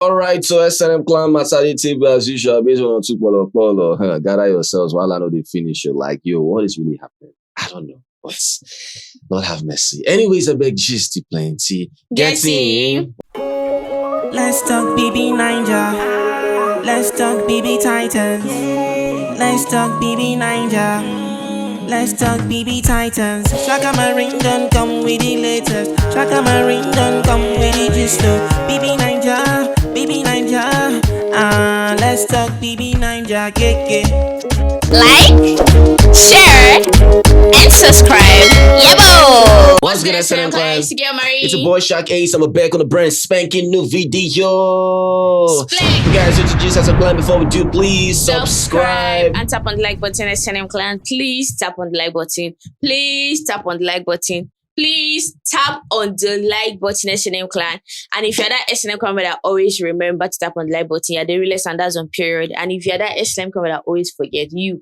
All right, so SNM Clan Matadi table as usual, based on 2 polo. Gather yourselves while I know they finish it. Like, yo, what is really happening? I don't know. But Lord have mercy. Anyways, I beg Gist plenty. Get in. Let's talk BB Ninja. Let's talk BB Titans. Let's talk BB Ninja. Let's talk BB Titans. Shaka Marine done come with the latest. Shaka Marine done come with the gist. BB Ninja, BB Ninja. Let's talk BB Ninja. Like, share, and subscribe. Yebo! What's good, SNM Clan? It's your Marie. It's a boy Shark Ace. I'm back on the brand spanking new video. Splink. You guys introduce us a plan before we do. Please subscribe and tap on the like button. SNM Clan, please tap on the like button. Please tap on the like button. Please tap on the like button, SNM Clan. And if you're that SNM Clan that always remember to tap on the like button, you're the realest and that's on period. And if you're that SNM Clan that always forget you,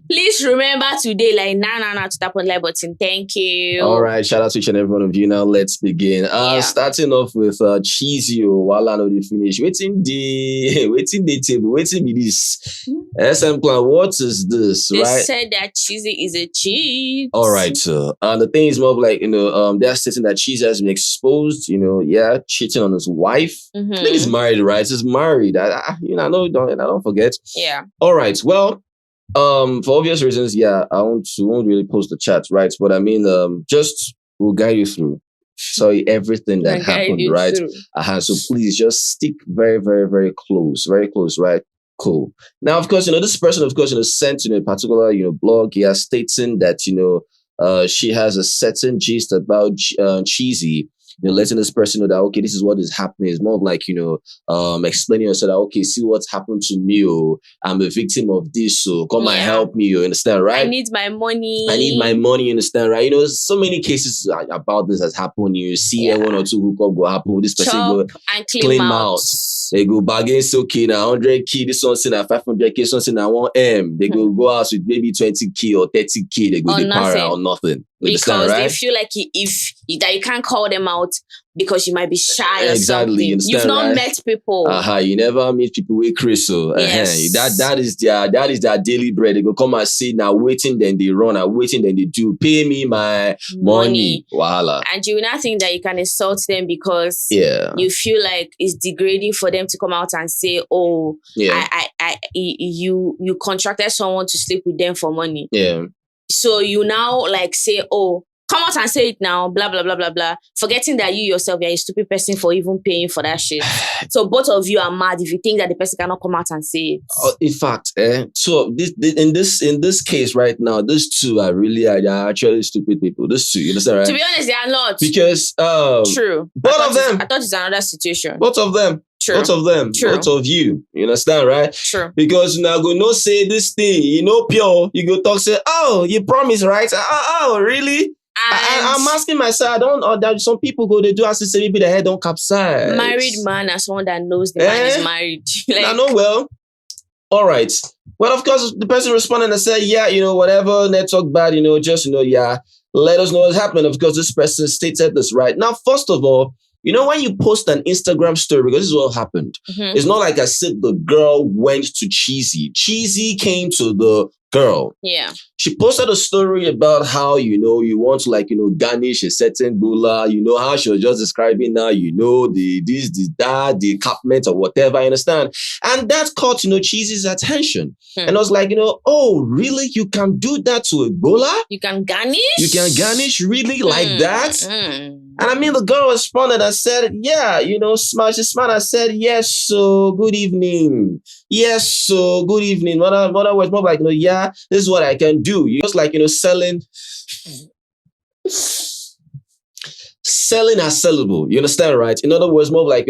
please remember today, like, to tap on the like button. Thank you. All right, shout out to each and every one of you. Now let's begin. Starting off with Chizzy. While I know they finish, waiting the table, waiting be this. SM Clan, what is this? They right? said that Chizzy is a cheat. All right, so the thing is more of like, they're stating that Chizzy has been exposed, cheating on his wife. I think he's married, right? He's married. I don't forget. Yeah. All right, well, for obvious reasons, I won't really post the chat, right? But I mean, just we'll guide you through. Sorry, everything that happened, right? So please just stick very, very, very close, right? Cool. Now, of course, this person, of course, sent a particular, blog here stating that, she has a certain gist about Chizzy. Letting this person know that, okay, this is what is happening. It's more of like, explaining yourself that, okay, see what's happened to me. Oh, I'm a victim of this. So come and help me. You understand, right? I need my money. You understand, right? So many cases about this has happened. You see one or two hookup go happen. This person go and clean out. They go bargain, so okay, now 100K, this one saying 500K, something now 1M. They go out with maybe 20K or 30K. They go the para or nothing. Because right? they feel like if you can't call them out because you might be shy or something. You've not met people. You never meet people with Chris. So yes. that is their daily bread. They go come and say now waiting, then they run, and waiting, then they do. Pay me my money. Wahala. And you will not think that you can insult them because you feel like it's degrading for them to come out and say, oh, you contracted someone to sleep with them for money. Yeah. So you now like say, oh, come out and say it now, blah, blah, blah, blah, blah. Forgetting that you yourself, you're a stupid person for even paying for that shit. So both of you are mad if you think that the person cannot come out and say it. In fact, so in this case right now, these two are actually stupid people. These two, you understand, right? To be honest, they are not. Because true. Both of them. I thought it's another situation. Both of them. True. Both of them. True. Both of you. You understand, right? True. Because now go no say this thing, pure. You go talk, say, oh, you promise, right? Oh, really? I'm asking myself, that some people go, they do as to say maybe the head don't capsize. Married man as someone that knows the man is married. I know well. All right. Well, of course, the person responded and said, whatever, network bad, just, let us know what's happening. Of course, this person stated this, right? Now, first of all, when you post an Instagram story, because this is what happened. It's not like I said the girl went to Chizzy. Chizzy came to the girl. Yeah. She posted a story about how, you want to garnish a certain bula, how she was just describing now, the capment or whatever, I understand. And that caught, Chizzy's attention. And I was like, oh, really? You can do that to a bula? You can garnish? You can garnish really like that? And I mean, the girl responded and said, smart. She's smart. I said, yes, so good evening. Yes, so good evening. What I was more like, this is what I can do. Just like, selling as sellable. You understand, right? In other words, more like,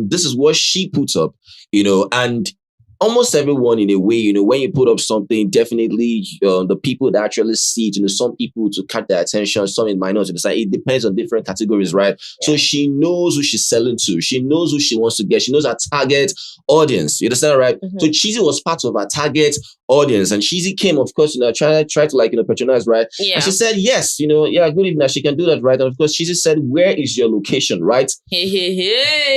this is what she puts up, and almost everyone in a way, when you put up something, definitely the people that actually see it, some people to catch their attention, some it might not. It depends on different categories, right? Yeah. So she knows who she's selling to. She knows who she wants to get. She knows her target audience. You understand, right? So Chizzy was part of her target audience, and Chizzy came, of course, try to patronize, right? Yeah. And she said, yes, good evening. She can do that, right? And of course, Chizzy said, where is your location, right? Hey.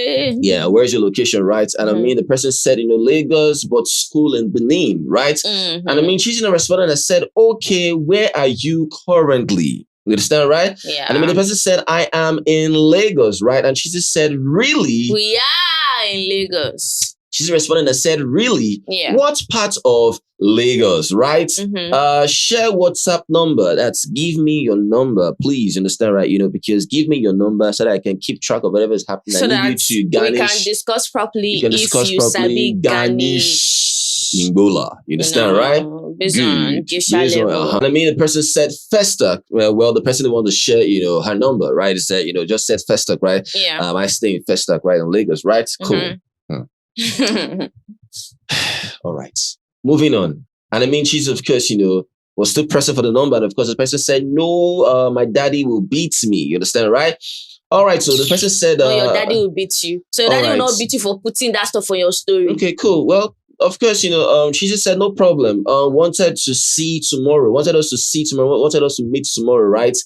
Okay. Yeah, where's your location, right? And I mean, the person said, Lagos, but school in Benin, right? And I mean, Chizzy responded and said, okay, where are you currently? You understand, right? Yeah. And I mean, the person said, I am in Lagos, right? And Chizzy said, really? We are in Lagos. She's responding and said, really? Yeah. What part of Lagos, right? Share WhatsApp number. That's give me your number, please. Understand, right? Because give me your number so that I can keep track of whatever is happening. So I that need you to garnish. We can discuss properly. Garnish Ingola. You understand, right? Good. I mean, the person said Festac. Well, the person who wanted to share, her number, right? It said, just said Festac, right? Yeah. I stay in Festac, right, in Lagos, right? Cool. All right. Moving on. And I mean, she's, of course, was still pressing for the number. And of course, the person said, no, my daddy will beat me. You understand, right? All right. So the person said, no, your daddy will beat you. So your daddy will not beat you for putting that stuff on your story. Okay, cool. Well, of course, she just said, no problem. Wanted us to see tomorrow. Wanted us to meet tomorrow, right?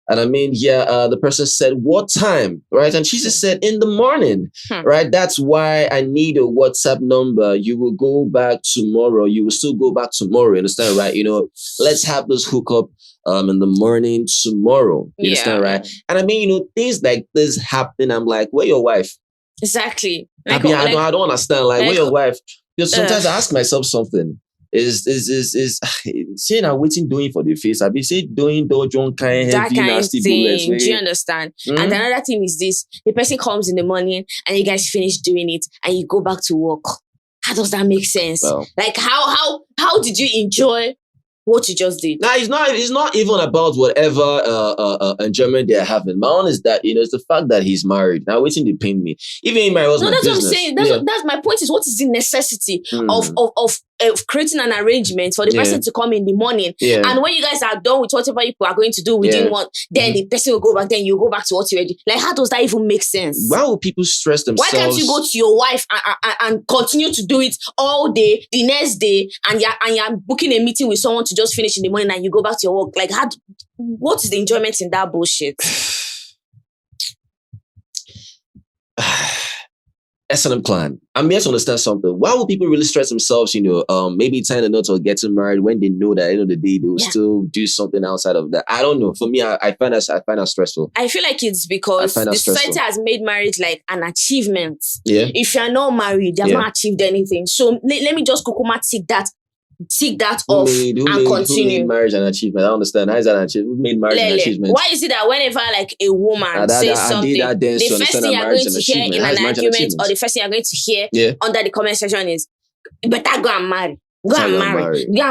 And I mean, the person said, what time? Right? And she just said, in the morning, right? That's why I need a WhatsApp number. You will go back tomorrow. You will still go back tomorrow. You understand, right? Let's have this hookup in the morning tomorrow. You understand, right? And I mean, things like this happen. I'm like, where your wife? Exactly. I don't understand. Like, where your wife? Because sometimes I ask myself something. Is saying I'm waiting doing for the face. I be say doing kind heavy nasty bullets. Do you understand? And another thing is this: the person comes in the morning and you guys finish doing it and you go back to work. How does that make sense? Well, like how did you enjoy what you just did? Nah, it's not even about whatever enjoyment they're having. My own is that it's the fact that he's married. Now waiting to pain me. Even my husband. No, that's what I'm saying. That's my point. Is what is the necessity of creating an arrangement for the person to come in the morning, and when you guys are done with whatever you are going to do within one, then the person will go back. Then you go back to what you already. Like, how does that even make sense? Why would people stress themselves? Why can't you go to your wife and continue to do it all day, the next day, and you're booking a meeting with someone to just finish in the morning and you go back to your work? Like, what is the enjoyment in that bullshit? S&M clan. I'm here to understand something. Why would people really stress themselves, maybe tying a knot or getting married when they know that at the end of the day they will still do something outside of that? I don't know. For me, I find that stressful. I feel like it's because the society has made marriage like an achievement. Yeah. If you're not married, you have not achieved anything. So let me just kukuma tick that off and continue. Who made marriage an achievement? I don't understand. How is that an achievement? Who made marriage an achievement? Why is it that whenever like a woman says something, the first thing you're going to hear in an argument or the first thing you're going to hear under the comment section is, you better go and marry. Go and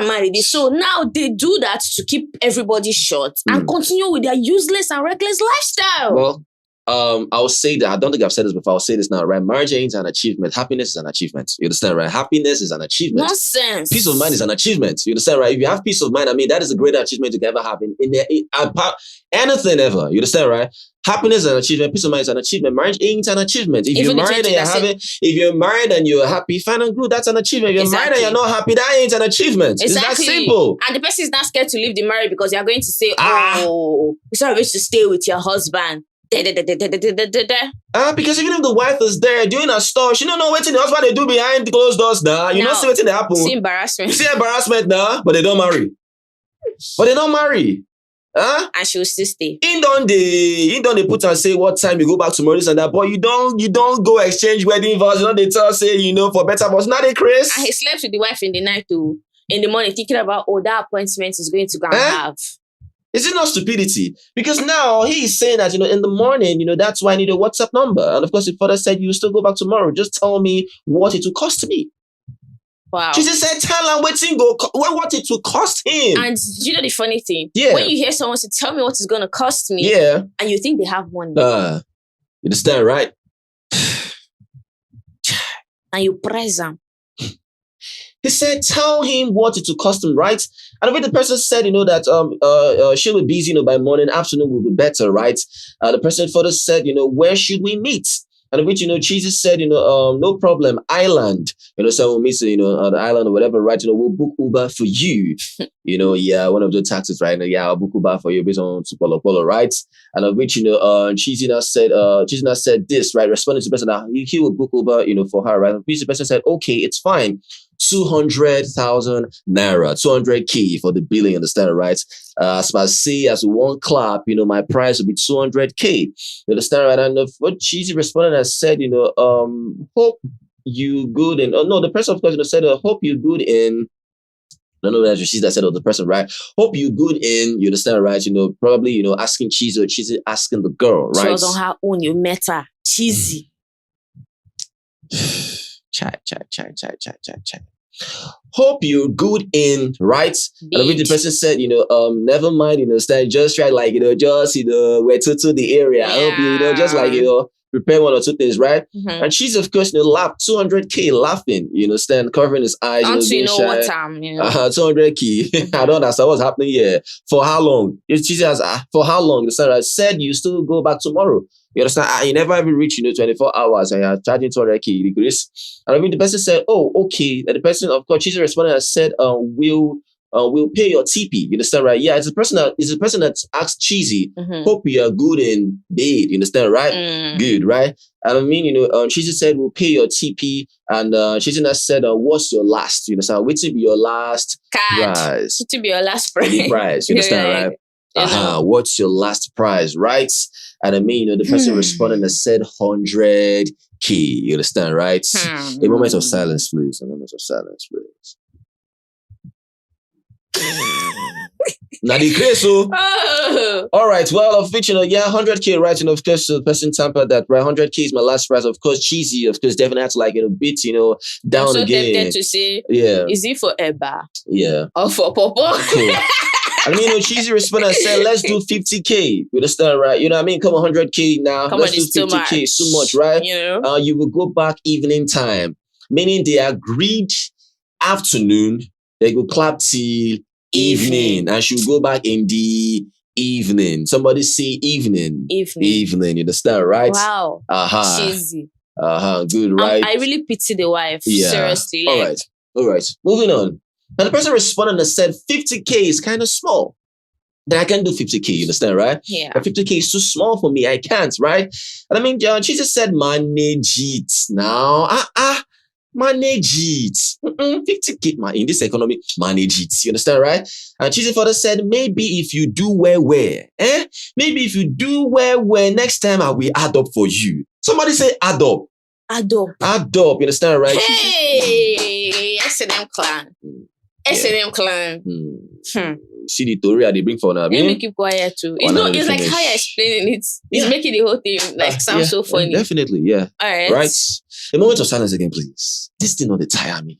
marry. So now they do that to keep everybody short and continue with their useless and reckless lifestyle. Well, I'll say that. I don't think I've said this before. I'll say this now, right? Marriage ain't an achievement. Happiness is an achievement. You understand, right? Happiness is an achievement. Nonsense. Peace of mind is an achievement. You understand, right? If you have peace of mind, I mean, that is a greater achievement you can ever have in anything ever. You understand, right? Happiness is an achievement. Peace of mind is an achievement. Marriage ain't an achievement. If you're married and you're happy, fine and good, that's an achievement. If you're married and you're not happy, that ain't an achievement. Exactly. It's that simple. And the person is not scared to leave the marriage because you're going to say, you're sorry to stay with your husband. Because even if the wife is there doing her stuff, she don't know what the husband they do behind the closed doors now. You know, see what they happen. See embarrassment now, but they don't marry. Huh? And she will still stay. In don't they put and say what time you go back tomorrow, this and that, but you don't go exchange wedding vows. They tell say, for better vows. Not a Chris. And he slept with the wife in the night too. In the morning, thinking about that appointment is going to go and have. Is it not stupidity? Because now he is saying that, in the morning, that's why I need a WhatsApp number. And of course, the father said, you still go back tomorrow. Just tell me what it will cost me. Wow. She just said, tell him what it will cost him. And you know the funny thing? Yeah. When you hear someone say, tell me what it's going to cost me. Yeah. And you think they have money. You understand, right? And you press them. He said, tell him what it will cost him, right? And when the person said, that she'll be busy, by morning, afternoon will be better, right? The person further said, where should we meet? And which, Cheesy said, no problem, island. So we'll meet, on the island or whatever, right? We'll book Uber for you. Yeah, one of the taxes, right? Yeah, I'll book Uber for you based on Polo Polo, right? And of which, Cheesy now said this, right? Responding to the person that he will book Uber, for her, right? And the person said, okay, it's fine. 200,000 naira, 200k for the billing, understand, right? As I say, as one clap, my price will be 200k. You understand, right? And what Cheesy responded and said, hope you good in, oh no, the person, of course, said, hope you good in, I don't know that she's that said of the person, right? Hope you good in, you understand, right? Probably, asking Cheesy or Cheesy asking the girl, right? She was on her own, you met her. Cheesy. Chat. Hope you're good in, right? And I mean, the person said, never mind, stand just try, like, just, we're to the area. I hope you, just like, prepare one or two things, right? Mm-hmm. And she's, of course, laughed 200k laughing, stand covering his eyes, being shy. What 200k. I don't understand what's happening here. For how long? She says, for how long? I said you still go back tomorrow. You understand? You never even reach, 24 hours and you're charging 200k. And I mean, the person said, oh, okay. And the person, of course, she's responding and said, we'll pay your TP. You understand, right? Yeah, it's the person that asked Cheesy, hope you are good in bed. You understand, right? Good, right? And I mean, Cheesy said, we'll pay your TP. And Cheesy said, what's your last? You understand? Which will be your last prize? Which will be your last prize? Prize. You understand, right? What's your last prize, right? And I mean, the person responded and said 100k. You understand, right? A moment of silence, please. A moment of silence, please. Now the crazy. All right. Well, of which 100k, right? And of course, the person tampered that, right? 100k is my last prize. Of course, Cheesy, of course, definitely had to beat, down I'm so again. tempted to say, is it for Eba? Yeah. Or for Popo? Cool. I mean, Cheesy responded and said, let's do 50k. You understand, right? You know what I mean? Come on, 100k now. Let's do 50k. It's too much, right? You will go back evening time. Meaning they agreed afternoon, they go clap till evening. And she'll go back in the evening. Somebody say evening. Evening. You understand, right? Wow. Cheesy. Good, right? I really pity the wife. Yeah. Seriously. All right. Moving on. And the person responded and said, 50k is kind of small. Then I can't do 50k, you understand, right? Yeah. But 50k is too small for me. I can't, right? And I mean, she just said, manage it now. Manage it. 50k, in this economy, manage it. You understand, right? And Chizzy further said, maybe if you do well, maybe if you do well, next time I will add up for you. Somebody say add up. Add up, you understand, right? Hey, S&M clan. S&M clan. See the theory they bring for now. Let me keep quiet too. It's like how you're explaining it. It's making the whole thing sound so funny. Definitely, yeah. All right. Right. A moment of silence again, please. This thing not they tire me.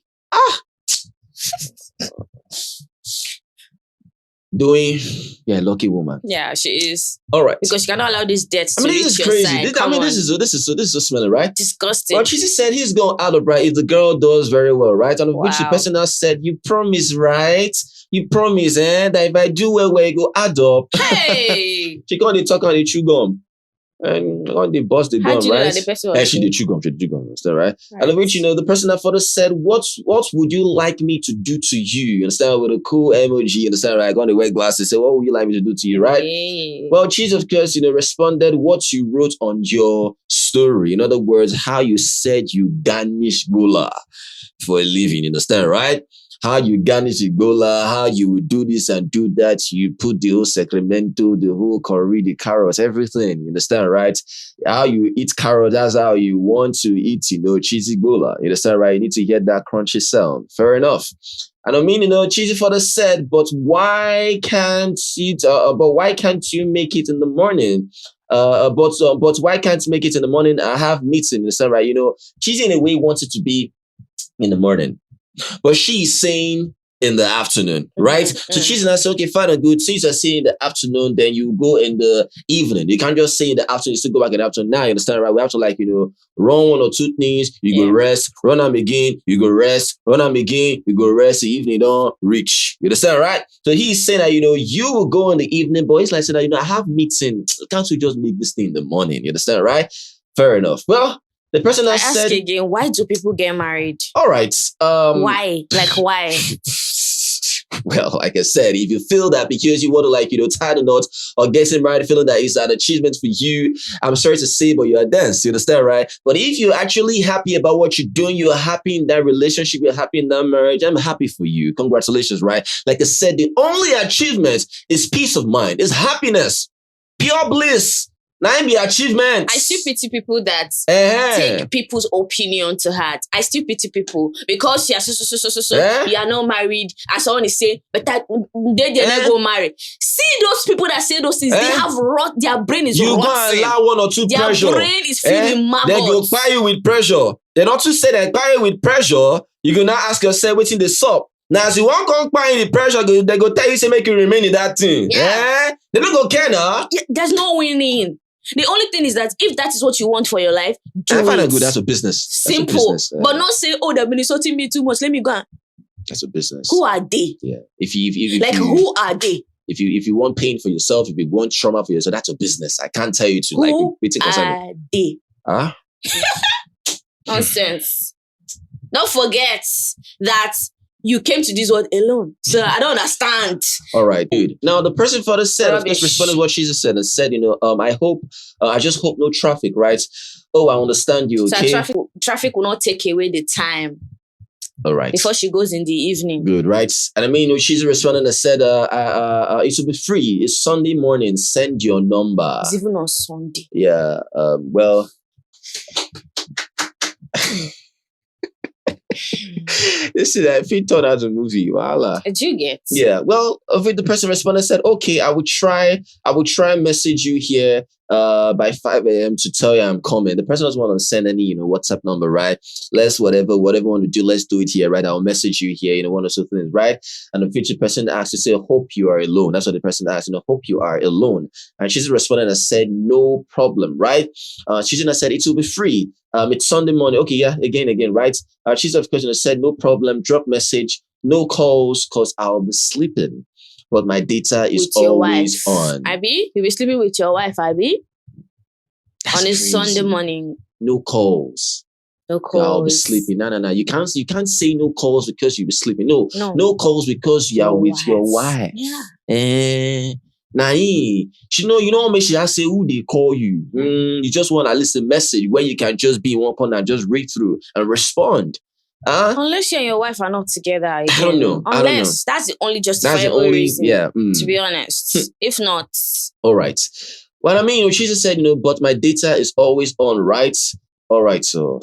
Doing, lucky woman. Yeah, she is. All right. Because she cannot allow this death to reach this is your crazy. side. This is so smelling, right? Disgusting. Well, she said he's going out of right if the girl does very well, right? And which the person now said, you promise, right? You promise, that if I do well, where you go add up. Hey! She got the talk on the chew gum. And on the boss, the gum, right? And she did chew gum, right? And which, the person that further said, what would you like me to do to you? You understand? With a cool emoji, you understand, right? Going to wear glasses, say, what would you like me to do to you, right? Hey. Well, Cheese, of course, responded what you wrote on your story. In other words, how you said you garnish gola for a living, you understand, right? How you garnish Ebola, how you would do this and do that. You put the whole Sacramento, the whole curry, the carrots, everything. You understand, right? How you eat carrot, that's how you want to eat, cheesy Ebola. You understand, right? You need to get that crunchy sound. Fair enough. And I mean, Cheesy Father said, but why can't you make it in the morning? But why can't you make it in the morning? I have meeting, you understand, right? Cheesy in a way wants it to be in the morning. But she's saying in the afternoon, right? So she's not saying, okay, fine and good. Since you're saying in the afternoon, then you go in the evening. You can't just say in the afternoon, you still go back in the afternoon. Now, you understand, right? We have to run one or two things, you go rest, run them again, you go rest, run them again, you go rest, the evening don't reach. You understand, right? So he's saying that, you will go in the evening, but he's like saying that, I have meeting. Can't you just make this thing in the morning? You understand, right? Fair enough. Well, the person I has ask said, again, why do people get married? all right. Why? Like, why? Well, like I said, if you feel that because you want to, like, tie the knot or getting married, feeling that it's an achievement for you, I'm sorry to say, but you're a dance. You understand, right? But if you're actually happy about what you're doing, you're happy in that relationship, you're happy in that marriage, I'm happy for you. Congratulations, right? Like I said, the only achievement is peace of mind, is happiness, pure bliss. Now be achievement. I still pity people that take people's opinion to heart. I still pity people because you are so you are not married, and someone is saying, but they never go marry. See those people that say those things, they have their brain is rotten. You go allow one or two their pressure. Their brain is feeling maggots. They go buy you with pressure. They not to say they buy you with pressure. You go now ask yourself, what's in the sup? Now, as you want to come buy the pressure, they go tell you say make you remain in that thing. Yeah. They don't go care now. Yeah, there's no winning. The only thing is that if that is what you want for your life, do I find it. it good. That's a business. Simple. A business, but not say, oh, they've been insulting me too much. Let me go. That's a business. Who are they? Yeah. Who are they? If you want pain for yourself, if you want trauma for yourself, that's a business. I can't tell you to who are they? Huh? Nonsense. Don't forget that you came to this world alone. So I don't understand. All right, dude. Now, the person further said, of course, responded to what she said and said, I just hope no traffic, right? Oh, I understand you, okay? So traffic will not take away the time. All right. Before she goes in the evening. Good, right? And I mean, she's responding and said, it will be free. It's Sunday morning. Send your number. It's even on Sunday. Yeah, well... This is if he turned out a movie. Voila. Did you get? Yeah. Well, the person responded said, okay, I would try and message you here by 5 a.m. to tell you I'm coming. The person doesn't want to send any, WhatsApp number, right? Let's whatever you want to do, let's do it here, right? I'll message you here, one or two things, right? And the featured person asked to say, hope you are alone. That's what the person asked, hope you are alone. And she's responded and said, no problem, right? She's gonna said it will be free. It's Sunday morning. Okay, yeah, again, right? She's of course said, no problem, drop message, no calls, cause I'll be sleeping. But my data is always on. Abi, you'll be sleeping with your wife, Abi? On a Sunday morning. No calls. No calls. I'll be sleeping. No. You can't say no calls because you'll be sleeping. No calls because you are with your wife. Yeah. You know make she say who they call you. You just want to listen message where you can just be in one corner and just read through and respond. Unless you and your wife are not together again. I don't know. Unless that's the only justifiable reason. Yeah. To be honest. If not. All right. Well, I mean, she just said, but my data is always on, right? All right, so.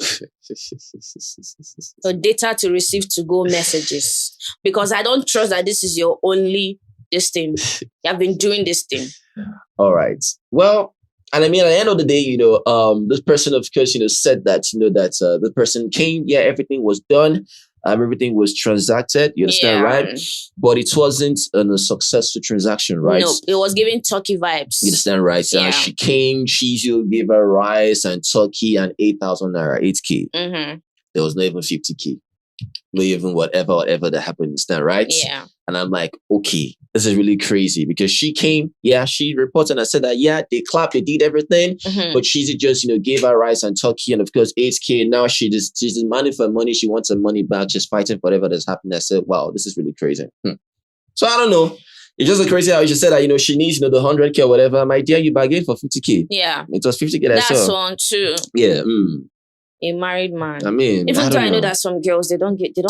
So data to receive to go messages. Because I don't trust that this is your only this thing. You have been doing this thing. All right. Well, and I mean, at the end of the day, this person, of course, said that, that the person came, everything was done. Everything was transacted, you understand, right? But it wasn't a successful transaction, right? No, it was giving turkey vibes. You understand, right? So she came, Chizzy gave her rice and turkey and 8,000 naira, 8K. Mm-hmm. There was not even 50K. Not even whatever that happened, understand, right? Yeah. And I'm like, okay, this is really crazy because she came, she reported and I said that, they clapped, they did everything, but Chizzy just, gave her rice and turkey and of course 8K. Now she's demanding for money. She wants her money back. She's fighting for whatever that's happened. I said, wow, this is really crazy. So I don't know. It's just crazy how she said that, she needs, the 100K or whatever. My dear, you bargained for 50K. Yeah. It was 50K. That's one too. Yeah. A marrid man. I mean, even though I know that some girls they don't care. They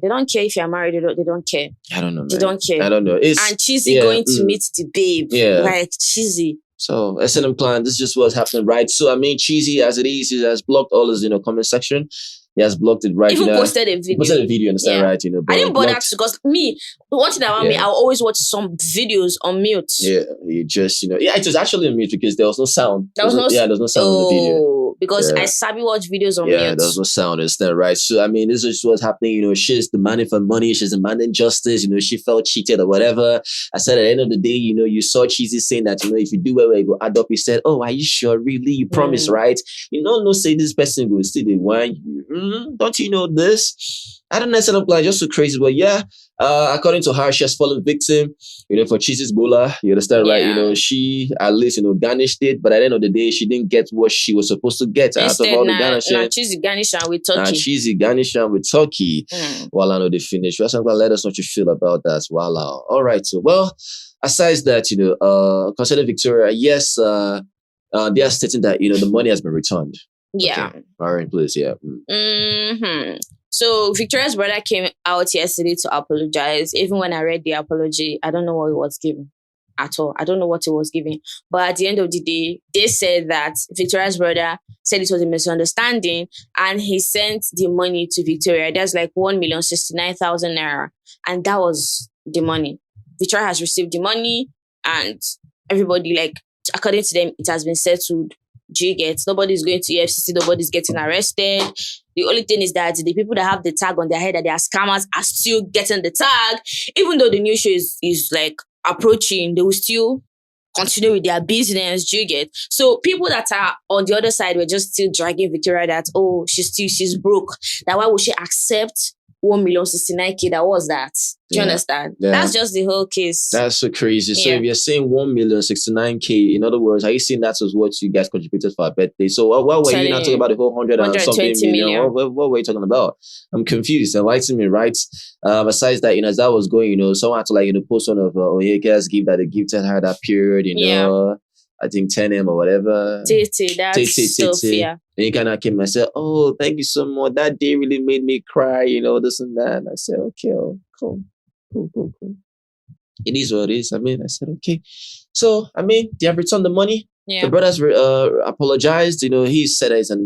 don't care if you're married. They don't care. I don't know. Man. They don't care. I don't know. And Chizzy going to meet the babe. Yeah. Like Chizzy. So SNM Clan, this is just what's happening, right? So I mean, Chizzy as it is, he has blocked all his comment section. He has blocked it, right? Even posted a video. Understand, right? I didn't bother to because the one thing about me, I'll always watch some videos on mute. Yeah, you just it was actually on mute because there was no sound. There was no sound in the video. Because I sabi watch videos on mute. Yeah, there was no sound, understand, right? So I mean, this is what's happening. She's demanding for money. She's demanding justice. She felt cheated or whatever. I said at the end of the day, you saw Chizzy saying that if you do well, you go add up. You said, oh, are you sure? Really? You promise, right? No, say this person will still the one. Don't you know this? I don't know, SNM Clan just so crazy, but According to her, she has fallen victim, for Chizzy's Bola. You understand, right? She at least, garnished it, but at the end of the day, she didn't get what she was supposed to get out of all the garnishing. Chizzy garnish her with turkey. Chizzy garnish her with turkey. While I know they finish. Well, so let us know what you feel about that. Voila. All right. So, well, aside that, concerning Victoria, yes, they are stating that, the money has been returned. Yeah. Okay. All right, please. Yeah. So Victoria's brother came out yesterday to apologize. Even when I read the apology, I don't know what it was given at all. I don't know what it was giving. But at the end of the day, they said that Victoria's brother said it was a misunderstanding and he sent the money to Victoria. That's like 1,069,000 naira. And that was the money. Victoria has received the money and everybody, like, according to them, it has been settled. Nobody's going to EFCC, nobody's getting arrested. The only thing is that the people that have the tag on their head that they are scammers are still getting the tag. Even though the new show is like approaching, they will still continue with their business. So people that are on the other side were just still dragging Victoria that, oh, she's broke. That why would she accept 1,069,000? That was that. Do you understand? Yeah. That's just the whole case. That's so crazy. So if you're saying 1,069,000, in other words, are you saying that was what you guys contributed for our birthday? So what were you not talking about the whole 100 and something million? What were you talking about? I'm confused. Enlighten me, right? Besides that, as that was going, someone had to post one of Onyeka's gift that they gifted her that period, I think 10M or whatever. That's Sophia. And he kind of came and said, oh, thank you so much. That day really made me cry, this and that. And I said, okay, cool. It is what it is. I said, okay. So, they have returned the money. Yeah. The brothers apologized. He said it's a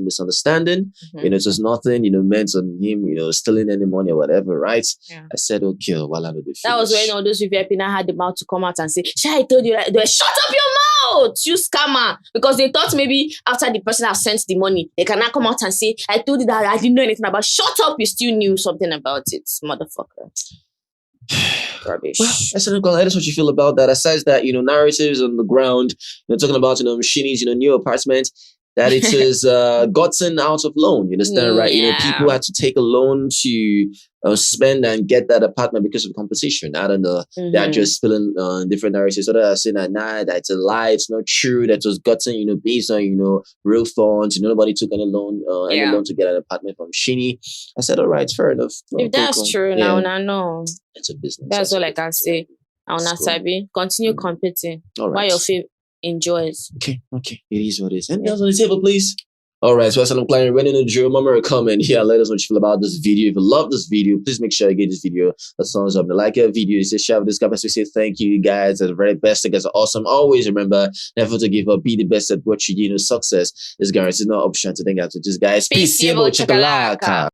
misunderstanding. It was nothing, meant on him, stealing any money or whatever, right? Yeah. I said, okay, well, I know the That was when all those people had the mouth to come out and say, I told you, shut up your mouth, you scammer. Because they thought maybe after the person has sent the money, they cannot come out and say, I told you that I didn't know anything about. Shut up, you still knew something about it, motherfucker. Rubbish. Well, that's what you feel about that. Aside that, narratives on the ground, talking about, Shini's, new apartment, that it is gotten out of loan. You understand, right? People had to take a loan to spend and get that apartment because of competition. I don't know. They're just spilling different narratives. So they're saying that that's a lie. It's not true. That was gotten, based on, real funds. Nobody took any loan to get an apartment from Shini. I said, all right, fair enough. If that's true, now I know. It's a business. That's all I can say. I'll not Sabi. Continue competing. All right. While your faith enjoys. Okay. It is what it is. Anything else on the table, please? All right, so as I'm playing, running the drill, mama, a comment here. Let us know what you feel about this video. If you love this video, please make sure you give this video a thumbs up. And like our video, say share with this guy. We say thank you, guys. That's the very best. You guys are awesome. Always remember, never to give up. Be the best at what you do. Success is guaranteed. No option to think after. Just guys, peace. Chakalaka.